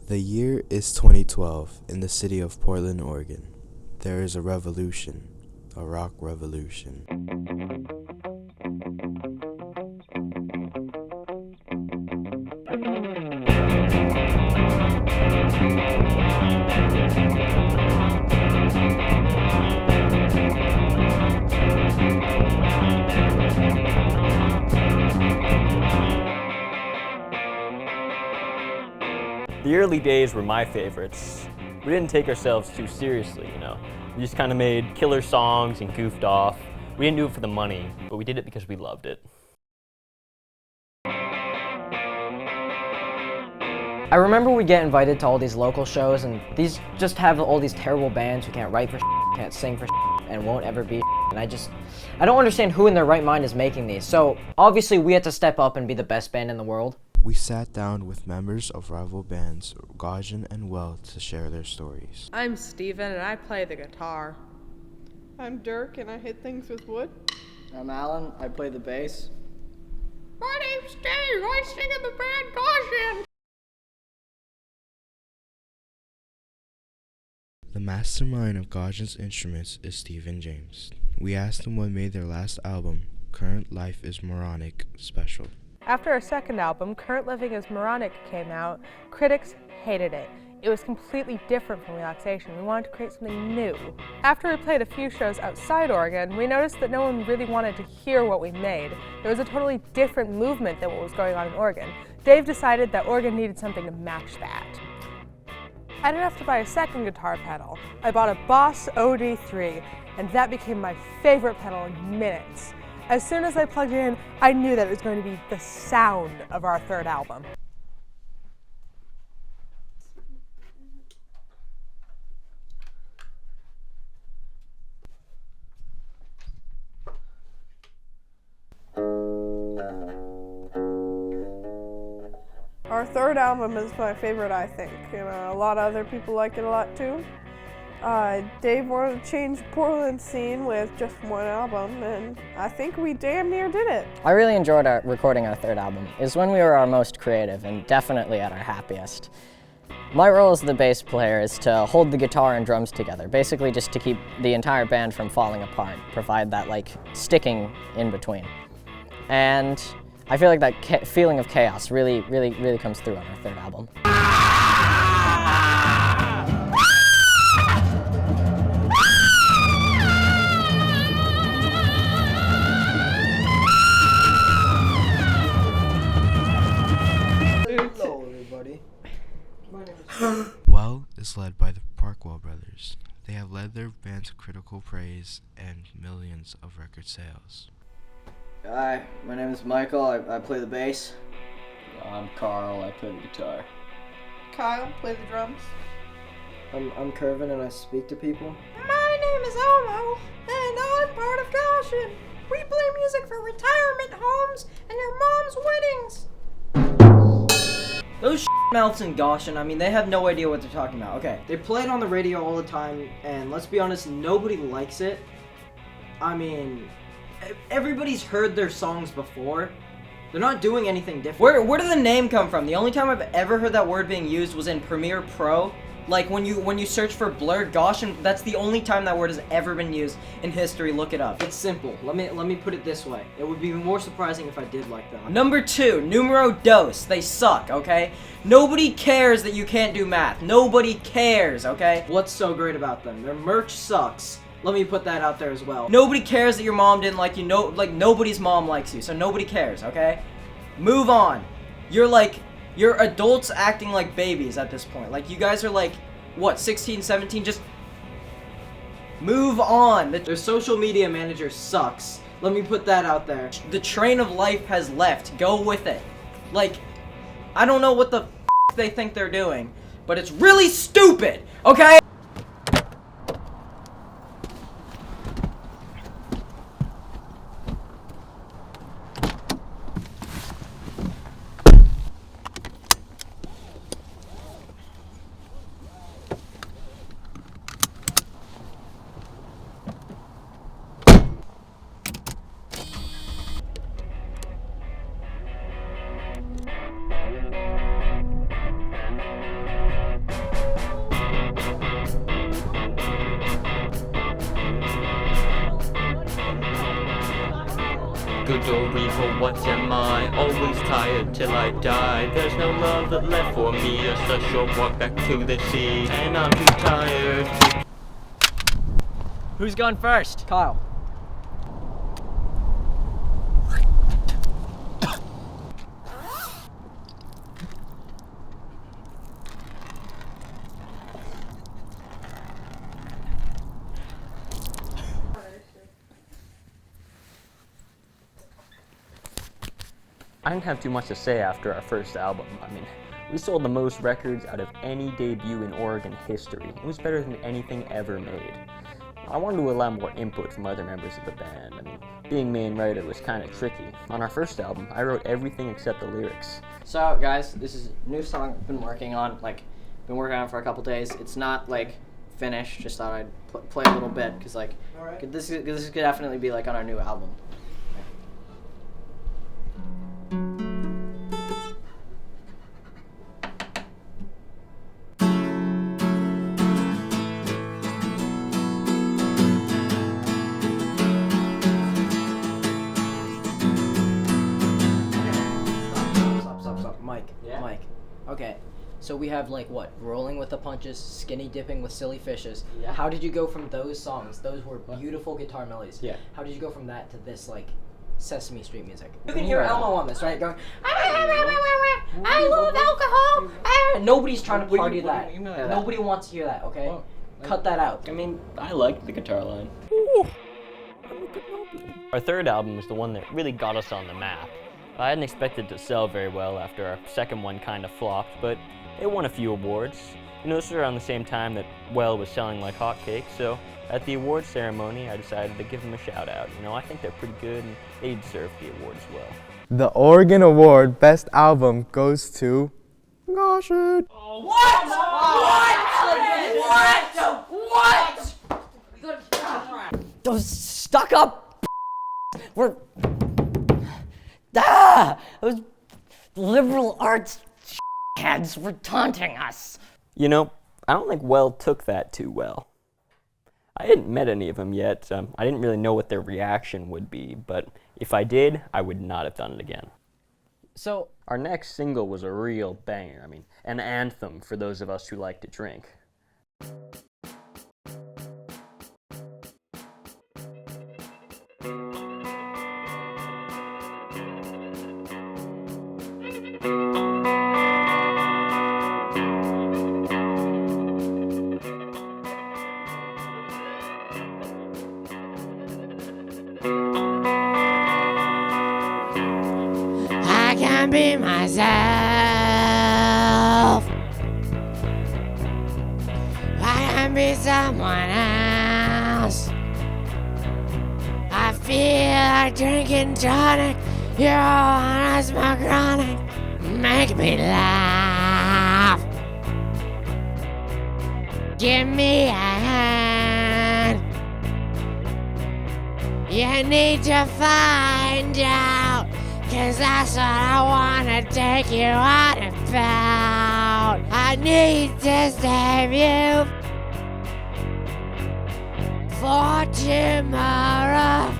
The year is 2012 in the city of Portland, Oregon. There is a revolution, a rock revolution. The early days were my favorites. We didn't take ourselves too seriously, you know. We just kind of made killer songs and goofed off. We didn't do it for the money, but we did it because we loved it. I remember we get invited to all these local shows, and these just have all these terrible bands who can't write for can't sing for and won't ever be and I don't understand who in their right mind is making these. So obviously we had to step up and be the best band in the world. We sat down with members of rival bands, Gajan and Well, to share their stories. I'm Steven and I play the guitar. I'm Dirk and I hit things with wood. I'm Alan, I play the bass. My name's Dave, I sing in the band Gajan. The mastermind of Gajan's instruments is Stephen James. We asked him what made their last album, Current Life is Moronic, special. After our second album, Current Living is Moronic, came out, critics hated it. It was completely different from Relaxation. We wanted to create something new. After we played a few shows outside Oregon, we noticed that no one really wanted to hear what we made. There was a totally different movement than what was going on in Oregon. Dave decided that Oregon needed something to match that. I didn't have to buy a second guitar pedal. I bought a Boss OD3, and that became my favorite pedal in minutes. As soon as I plugged it in, I knew that it was going to be the sound of our third album. Our third album is my favorite, I think, and a lot of other people like it a lot too. Dave wanted to change the Portland scene with just one album, and I think we damn near did it. I really enjoyed recording our third album. It was when we were our most creative and definitely at our happiest. My role as the bass player is to hold the guitar and drums together, basically just to keep the entire band from falling apart, provide that sticking in between. And I feel like that feeling of chaos really comes through on our third album. Hello, everybody. My name is Well is led by the Parkwell brothers. They have led their band to critical praise and millions of record sales. Hi, my name is Michael, I play the bass. I'm Carl, I play the guitar. Kyle, play the drums. I'm Kervin and I speak to people. My name is Omo, and I'm part of Gajan. We play music for retirement homes and your mom's weddings. Those mouths in Goshen, I mean, they have no idea what they're talking about. Okay, they play it on the radio all the time, and let's be honest, nobody likes it. I mean, everybody's heard their songs before. They're not doing anything different. Where did the name come from? The only time I've ever heard that word being used was in Premiere Pro. Like when you search for blurred Goshen, that's the only time that word has ever been used in history. Look it up. It's simple. Let me put it this way. It would be more surprising if I did like them. Number 2, numero dos. They suck, okay? Nobody cares that you can't do math. Nobody cares, okay? What's so great about them? Their merch sucks. Let me put that out there as well. Nobody cares that your mom didn't like you. Nobody's mom likes you, so nobody cares, okay? Move on. You're adults acting like babies at this point. Like, you guys are like, what, 16, 17? Just move on. Their social media manager sucks. Let me put that out there. The train of life has left. Go with it. Like, I don't know what the they think they're doing, but it's really stupid, okay? good or evil, what am I? Always tired till I die. There's no love that left for me, just a short walk back to the sea. And I'm too tired. Who's going first? Kyle. I didn't have too much to say after our first album. I mean, we sold the most records out of any debut in Oregon history. It was better than anything ever made. I wanted to allow more input from other members of the band. I mean, being main writer was kind of tricky. On our first album, I wrote everything except the lyrics. So guys, this is a new song I've been working on. Been working on it for a couple days. It's not finished. Just thought I'd play a little bit because this could definitely be on our new album. Mike. Okay, so we have Rolling with the Punches, Skinny Dipping with Silly Fishes. Yeah. How did you go from those songs? Those were beautiful guitar melodies. Yeah. How did you go from that to this Sesame Street music? You can hear Elmo on this, right? Going, I love alcohol. Nobody's trying to party that. Nobody wants to hear that. Okay, well, cut that out. I mean, I liked the guitar line. Our third album was the one that really got us on the map. I hadn't expected to sell very well after our second one kind of flopped, but it won a few awards. You know, this was around the same time that Well was selling like hotcakes, so at the awards ceremony, I decided to give them a shout out. You know, I think they're pretty good and they deserve the award as well. The Oregon Award Best Album goes to... Gosh it! What? Those stuck-up those liberal arts heads were taunting us. You know, I don't think Well took that too well. I hadn't met any of them yet. I didn't really know what their reaction would be, but if I did, I would not have done it again. So, our next single was a real banger. I mean, an anthem for those of us who like to drink. I can be myself. I can be someone else. I feel like drinking tonic. You're on a smoke chronic. Make me laugh. Give me a hand. You need to find out, 'cause that's what I wanna take you out about. I need to save you for tomorrow.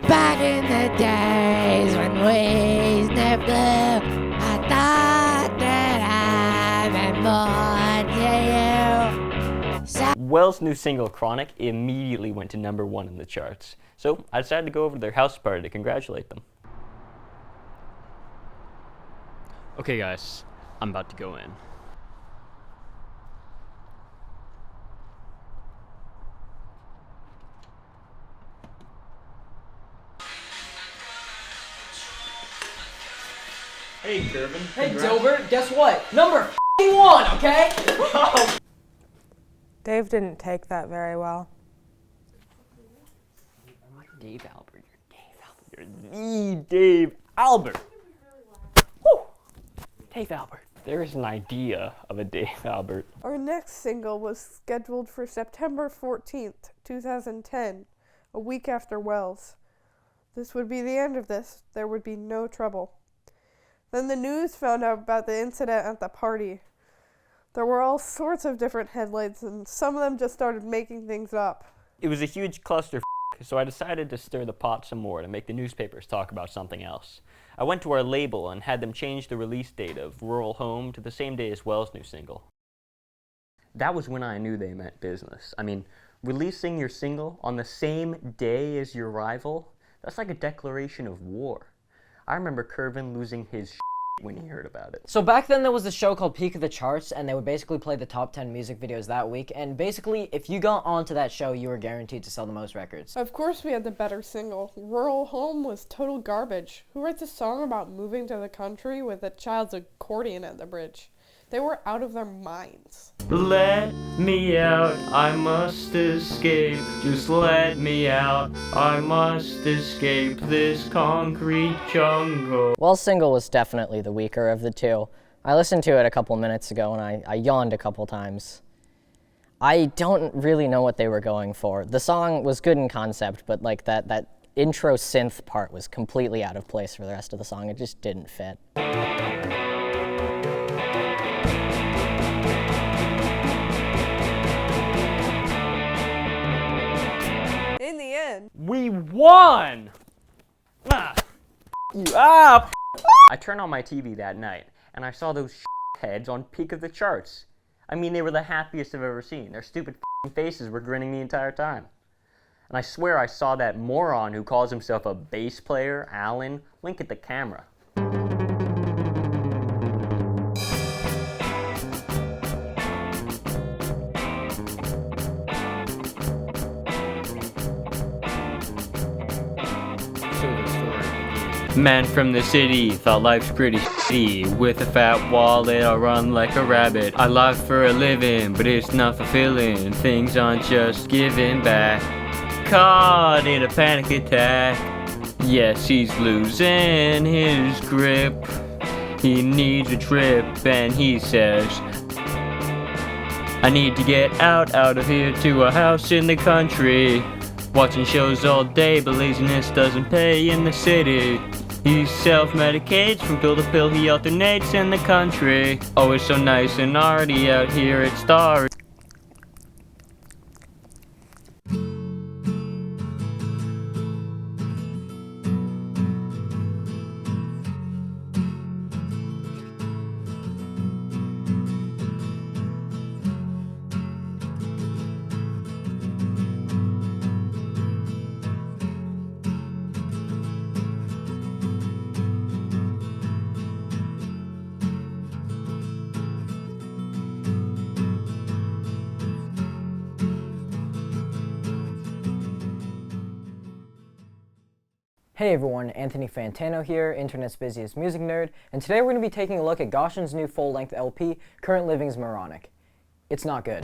Back in the days when we sniffed blue, I thought that I meant more to you. So Well's new single, Chronic, immediately went to #1 in the charts. So I decided to go over to their house party to congratulate them. Okay guys, I'm about to go in. Hey, Gervin. Hey, Dilbert, guess what? Number 1, okay? Dave didn't take that very well. Dave Albert, you're the Dave Albert. Woo! Dave Albert. There is an idea of a Dave Albert. Our next single was scheduled for September 14th, 2010, a week after Wells. This would be the end of this. There would be no trouble. Then the news found out about the incident at the party. There were all sorts of different headlights, and some of them just started making things up. It was a huge cluster, so I decided to stir the pot some more to make the newspapers talk about something else. I went to our label and had them change the release date of Rural Home to the same day as Wells' new single. That was when I knew they meant business. I mean, releasing your single on the same day as your rival, that's like a declaration of war. I remember Curvin losing his when he heard about it. So back then there was a show called Peak of the Charts, and they would basically play the top 10 music videos that week, and basically if you got onto that show, you were guaranteed to sell the most records. Of course we had the better single. Rural Home was total garbage. Who writes a song about moving to the country with a child's accordion at the bridge? They were out of their minds. Let me out, I must escape. Just let me out, I must escape this concrete jungle. Wells' single was definitely the weaker of the two. I listened to it a couple minutes ago and I yawned a couple times. I don't really know what they were going for. The song was good in concept, but like that intro synth part was completely out of place for the rest of the song. It just didn't fit. In the end, We won! I turned on my TV that night, and I saw those heads on Peak of the Charts. I mean, they were the happiest I've ever seen. Their stupid faces were grinning the entire time. And I swear I saw that moron who calls himself a bass player, Alan, wink at the camera. Man from the city thought life's pretty shitty. With a fat wallet, I'll run like a rabbit. I live for a living, but it's not fulfilling. Things aren't just giving back. Caught in a panic attack. Yes, he's losing his grip. He needs a trip, and he says, I need to get out of here to a house in the country. Watching shows all day, but laziness doesn't pay in the city. He self-medicates from pill to pill, he alternates in the country. Always so nice and arty out here at Star. Hey everyone, Anthony Fantano here, internet's busiest music nerd, and today we're going to be taking a look at Goshen's new full-length LP, Current Living's Moronic. It's not good.